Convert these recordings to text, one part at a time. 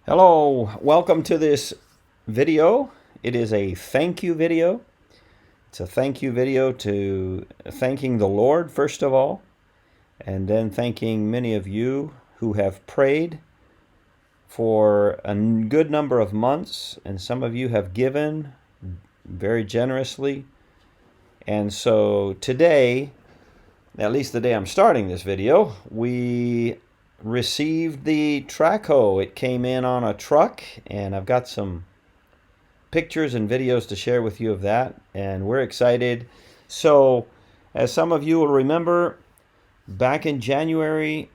Hello, welcome to this video. It is a thank you video. It's a thank you video to thanking the Lord, first of all, and then thanking many of you who have prayed for a good number of months, and some of you have given very generously. And so today, at least the day I'm starting this video, we received the trackhoe. It came in on a truck, and I've got some pictures and videos to share with you of that, and we're excited. So, as some of you will remember, back in January,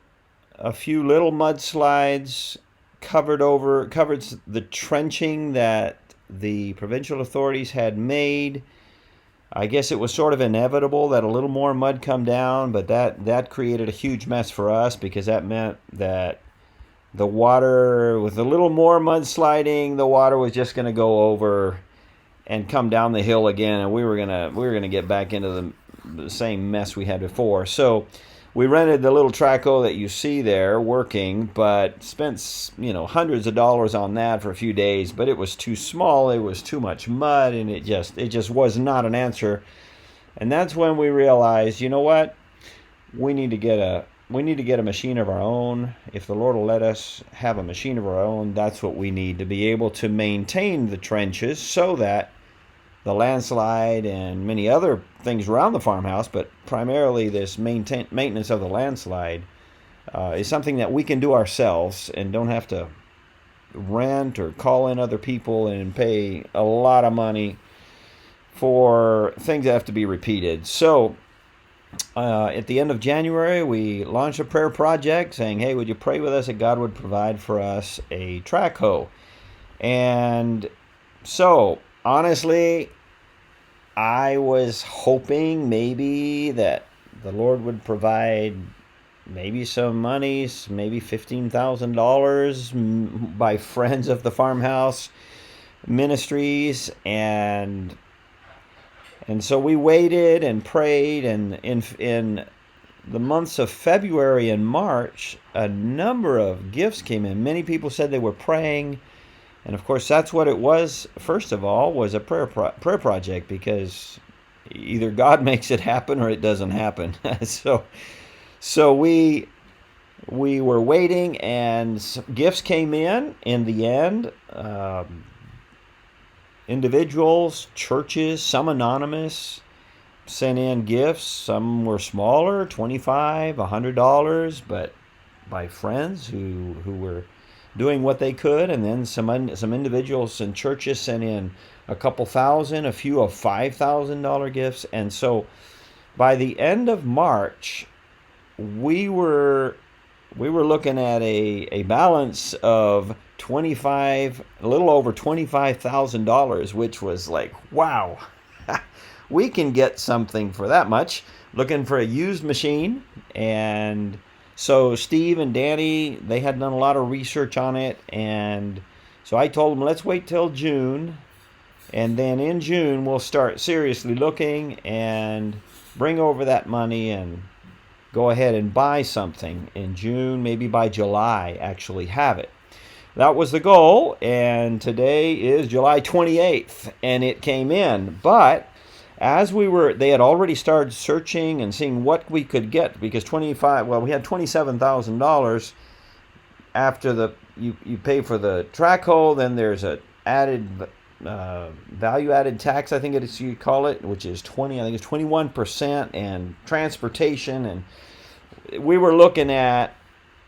a few little mudslides covered the trenching that the provincial authorities had made. I guess it was sort of inevitable that a little more mud come down, but that created a huge mess for us, because that meant that the water, with a little more mudsliding, the water was just going to go over and come down the hill again, and we were gonna get back into the same mess we had before. So we rented the little trackhoe that you see there working, but spent hundreds of dollars on that for a few days. But it was too small, it was too much mud, and it just was not an answer. And that's when we realized, you know what, we need to get a machine of our own. If the Lord will let us have a machine of our own, that's what we need to be able to maintain the trenches, so that the landslide and many other things around the farmhouse, but primarily this maintenance of the landslide, is something that we can do ourselves and don't have to rent or call in other people and pay a lot of money for things that have to be repeated. So at the end of January, we launched a prayer project saying, hey, would you pray with us that God would provide for us a trackhoe? And so, honestly, I was hoping maybe that the Lord would provide maybe some money, maybe $15,000 by friends of the farmhouse ministries, and so we waited and prayed, and in the months of February and March, a number of gifts came in. Many people said they were praying, and of course that's what it was. First of all, was a prayer project, because either God makes it happen or it doesn't happen. so we were waiting, and gifts came in the end. Individuals, churches, some anonymous, sent in gifts. Some were smaller, $25, $100, but by friends who were doing what they could. And then some individuals and churches sent in a couple thousand, a few of $5,000 gifts. And so by the end of March, we were looking at a balance of a little over $25,000, which was like, wow, we can get something for that much. Looking for a used machine. And so Steve and Danny, they had done a lot of research on it, and so I told them, let's wait till June, and then in June we'll start seriously looking and bring over that money and go ahead and buy something in June. Maybe by July actually have it. That was the goal, and today is July 28th, and it came in. But as they had already started searching and seeing what we could get, because we had $27,000 after you pay for the trackhoe. Then there's a added value added tax, I think you call it, which is 21%, and transportation. And we were looking at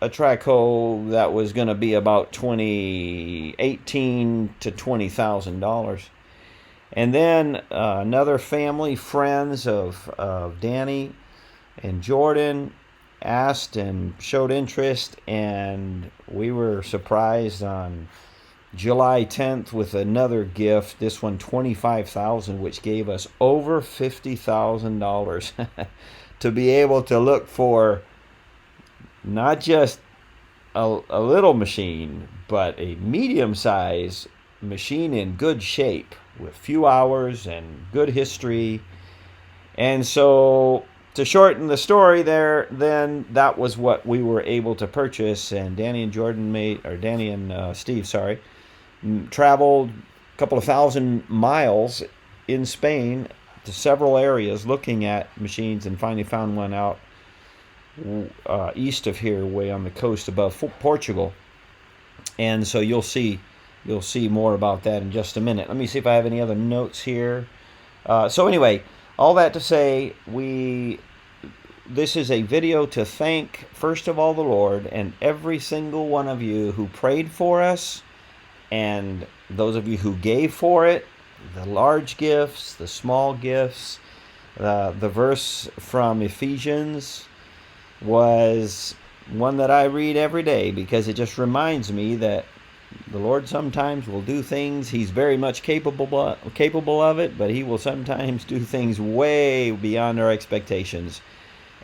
a trackhoe that was going to be about $18,000 to $20,000. And then another family, friends of Danny and Jordan, asked and showed interest, and we were surprised on July 10th with another gift, this one $25,000, which gave us over $50,000 to be able to look for not just a little machine, but a medium-sized machine in good shape with few hours and good history. And so to shorten the story there, then that was what we were able to purchase. And Danny and Steve, sorry, traveled a couple of thousand miles in Spain to several areas looking at machines, and finally found one out east of here, way on the coast above Portugal. And so you'll see more about that in just a minute. Let me see if I have any other notes here. So anyway, all that to say, this is a video to thank, first of all, the Lord and every single one of you who prayed for us, and those of you who gave for it, the large gifts, the small gifts. The verse from Ephesians was one that I read every day because it just reminds me that the Lord sometimes will do things. He's very much capable of it, but he will sometimes do things way beyond our expectations.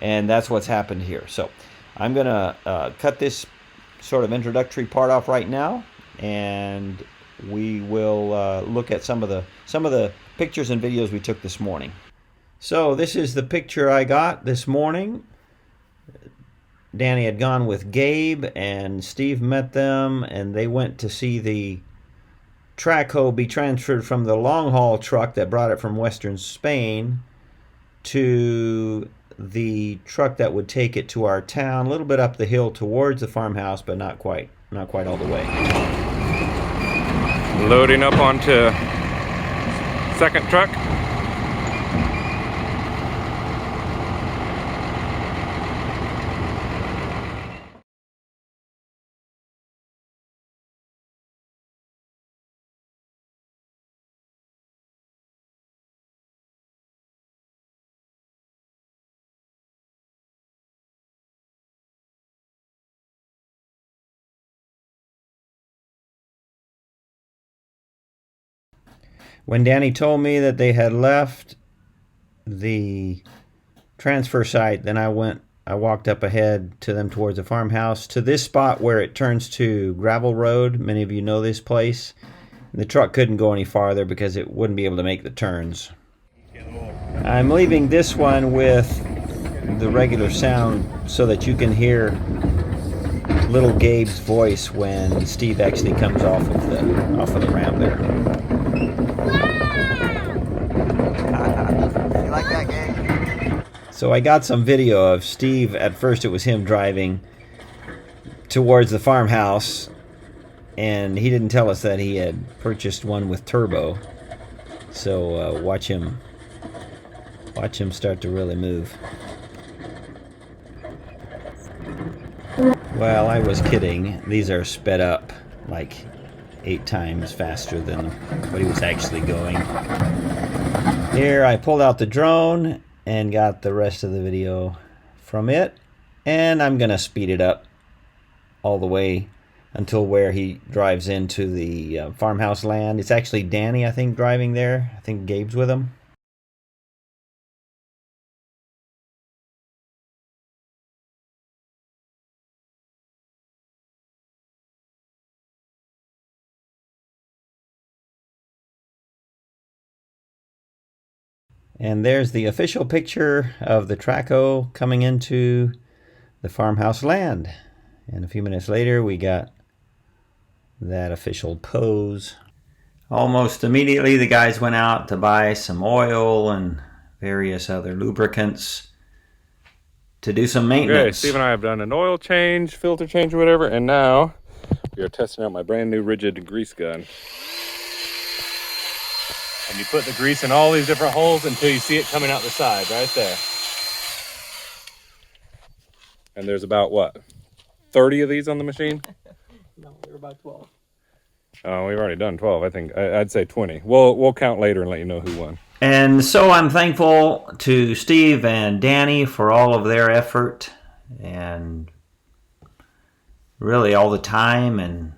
And that's what's happened here. So I'm going to cut this sort of introductory part off right now, and we will look at some of the pictures and videos we took this morning. So this is the picture I got this morning. Danny had gone with Gabe, and Steve met them, and they went to see the trackhoe be transferred from the long haul truck that brought it from western Spain to the truck that would take it to our town, a little bit up the hill towards the farmhouse, but not quite all the way. Loading up onto second truck. When Danny told me that they had left the transfer site, then I walked up ahead to them towards the farmhouse to this spot where it turns to gravel road. Many of you know this place. The truck couldn't go any farther because it wouldn't be able to make the turns. I'm leaving this one with the regular sound so that you can hear little Gabe's voice when Steve actually comes off of the ramp there. You like that, Gabe? So I got some video of Steve. At first it was him driving towards the farmhouse, and he didn't tell us that he had purchased one with turbo. So watch him start to really move. Well, I was kidding. These are sped up like 8 times faster than what he was actually going. Here I pulled out the drone and got the rest of the video from it, and I'm gonna speed it up all the way until where he drives into the farmhouse land. It's actually Danny, I think, driving there. I think Gabe's with him. And there's the official picture of the trackhoe coming into the farmhouse land. And a few minutes later, we got that official pose. Almost immediately, the guys went out to buy some oil and various other lubricants to do some maintenance. Okay, Steve and I have done an oil change, filter change, or whatever, and now we are testing out my brand new rigid grease gun. And you put the grease in all these different holes until you see it coming out the side, right there. And there's about, what, 30 of these on the machine? No, there were about 12. Oh, we've already done 12. I think I'd say 20. We'll count later and let you know who won. And so I'm thankful to Steve and Danny for all of their effort and really all the time and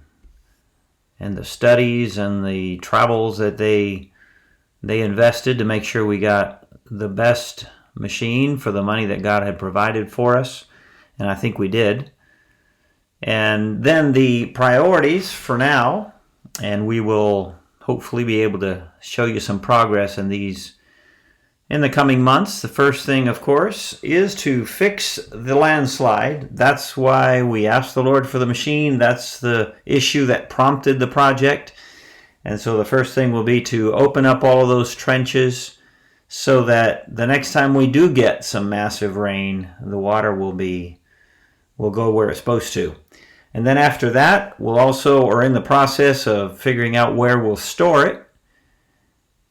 the studies and the travels that they invested to make sure we got the best machine for the money that God had provided for us. And I think we did. And then the priorities for now, and we will hopefully be able to show you some progress in these in the coming months. The first thing, of course, is to fix the landslide. That's why we asked the Lord for the machine. That's the issue that prompted the project. And so the first thing will be to open up all of those trenches so that the next time we do get some massive rain, the water will go where it's supposed to. And then after that, we'll also are in the process of figuring out where we'll store it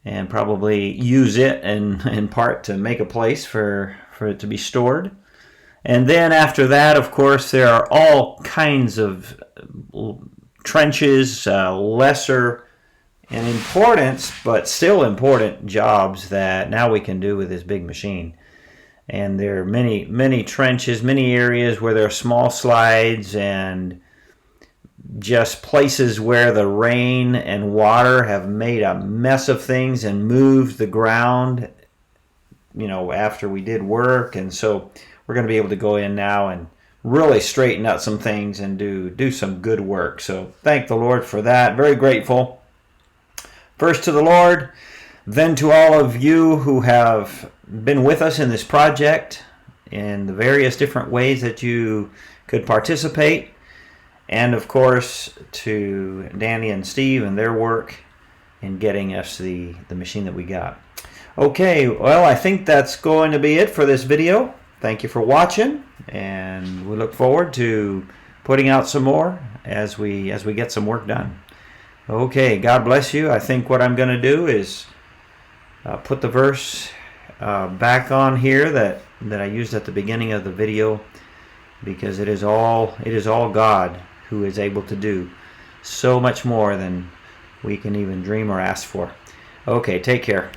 and probably use it in part to make a place for it to be stored. And then after that, of course, there are all kinds of trenches, lesser in importance, but still important jobs that now we can do with this big machine. And there are many, many trenches, many areas where there are small slides and just places where the rain and water have made a mess of things and moved the ground, after we did work. And so we're going to be able to go in now and really straighten out some things and do some good work. So thank the Lord for that. Very grateful. First to the Lord, then to all of you who have been with us in this project in the various different ways that you could participate. And of course to Danny and Steve and their work in getting us the machine that we got. Okay, well, I think that's going to be it for this video. Thank you for watching, and we look forward to putting out some more as we get some work done. Okay, God bless you. I think what I'm going to do is put the verse back on here that I used at the beginning of the video, because it is all God who is able to do so much more than we can even dream or ask for. Okay, take care.